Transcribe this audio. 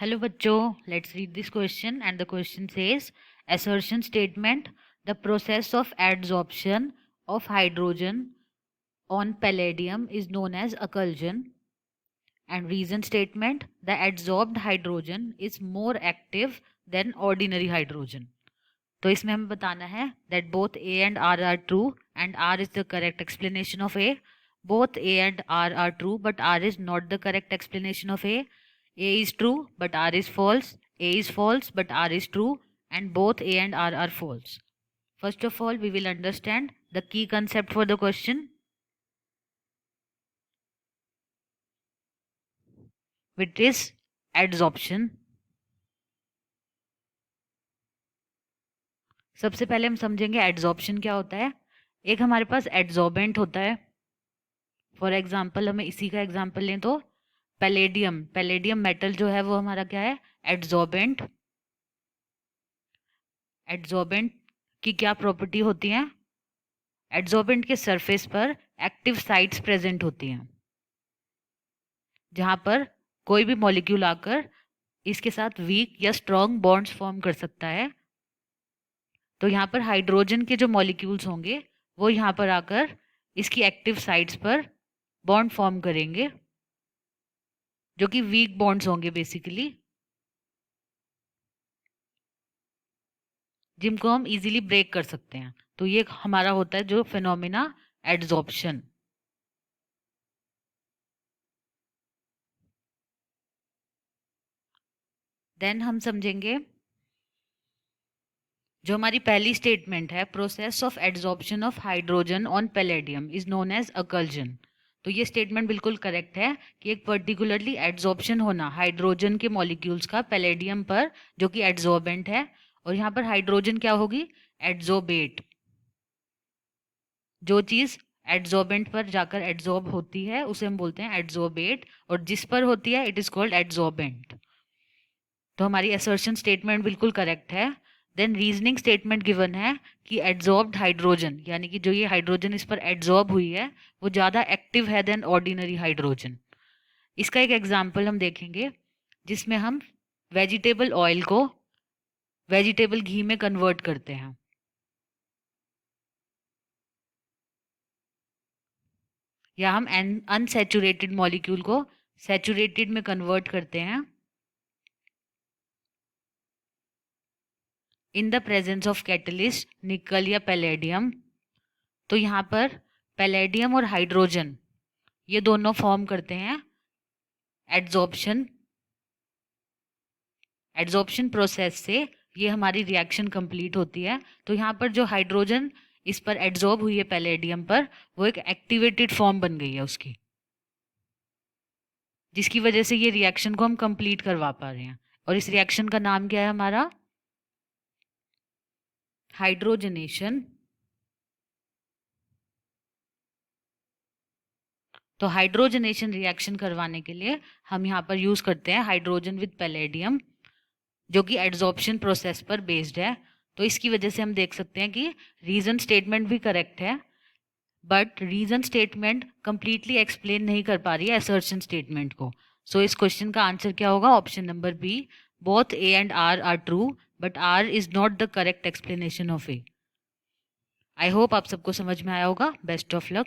Hello bachcho, let's read this question and the question says assertion statement, the process of adsorption of hydrogen on palladium is known as occlusion, and reason statement, the adsorbed hydrogen is more active than ordinary hydrogen. तो इसमें हमें बताना है that both A and R are true and R is the correct explanation of A. Both A and R are true but R is not the correct explanation of A. A is true but R is false. A is false but R is true, and both A and R are false. First of all, we will understand the key concept for the question, which is adsorption. सबसे पहले हम समझेंगे adsorption क्या होता है. एक हमारे पास adsorbent होता है. फॉर एग्जाम्पल हमें इसी का एग्जाम्पल लें तो पैलेडियम. पैलेडियम मेटल जो है वो हमारा क्या है, एड्सॉर्बेंट. एड्सॉर्बेंट की क्या प्रॉपर्टी होती है, एड्सॉर्बेंट के सरफेस पर एक्टिव साइट्स प्रेजेंट होती हैं जहां पर कोई भी मॉलिक्यूल आकर इसके साथ वीक या स्ट्रॉन्ग बॉन्ड्स फॉर्म कर सकता है. तो यहाँ पर हाइड्रोजन के जो मॉलिक्यूल्स होंगे वो यहाँ पर आकर इसकी एक्टिव साइट्स पर बॉन्ड फॉर्म करेंगे जो कि वीक बॉन्ड्स होंगे बेसिकली, जिनको हम इजीली ब्रेक कर सकते हैं. तो ये हमारा होता है जो फिनोमिना एड्सॉर्प्शन. देन हम समझेंगे जो हमारी पहली स्टेटमेंट है, process of adsorption of hydrogen on palladium is known as occlusion. तो ये स्टेटमेंट बिल्कुल करेक्ट है कि एक पर्टिकुलरली एड्सॉर्प्शन होना हाइड्रोजन के मॉलिक्यूल्स का पैलेडियम पर जो कि एड्सॉर्बेंट है, और यहाँ पर हाइड्रोजन क्या होगी, एड्सॉर्बेट. जो चीज़ एड्सॉर्बेंट पर जाकर एड्सॉर्ब होती है उसे हम बोलते हैं एड्सॉर्बेट, और जिस पर होती है इट इज कॉल्ड एड्सॉर्बेंट. तो हमारी असर्शन स्टेटमेंट बिल्कुल करेक्ट है. देन रीजनिंग स्टेटमेंट गिवन है कि एड्सॉर्ब्ड हाइड्रोजन, यानी कि जो ये हाइड्रोजन इस पर एड्सॉर्ब हुई है वो ज़्यादा एक्टिव है देन ऑर्डिनरी हाइड्रोजन. इसका एक एग्जाम्पल हम देखेंगे जिसमें हम वेजिटेबल ऑयल को वेजिटेबल घी में कन्वर्ट करते हैं. या हम अनसैचुरेटेड मॉलिक्यूल को सैचुरेटेड में कन्वर्ट करते हैं in the presence of catalyst निकल या पैलेडियम. तो यहाँ पर पैलेडियम और हाइड्रोजन ये दोनों फॉर्म करते हैं एड्सॉर्प्शन. एड्सॉर्प्शन प्रोसेस से ये हमारी रिएक्शन कंप्लीट होती है. तो यहाँ पर जो हाइड्रोजन इस पर एड्सॉर्ब हुई है पैलेडियम पर, वो एक एक्टिवेटेड फॉर्म बन गई है उसकी, जिसकी वजह से ये रिएक्शन को हम कंप्लीट करवा पा रहे हैं. और इस रिएक्शन का नाम क्या है हमारा, हाइड्रोजनेशन. तो हाइड्रोजनेशन रिएक्शन करवाने के लिए हम यहाँ पर यूज करते हैं हाइड्रोजन विद पैलेडियम जो कि एड्सॉर्प्शन प्रोसेस पर बेस्ड है. तो इसकी वजह से हम देख सकते हैं कि रीजन स्टेटमेंट भी करेक्ट है, but reason statement completely explain नहीं कर पा रही है असर्शन स्टेटमेंट को. सो इस क्वेश्चन का आंसर क्या होगा, option number B, both A and R are true but R is not the correct explanation of A. I hope आप सबको समझ में आया होगा. Best of luck.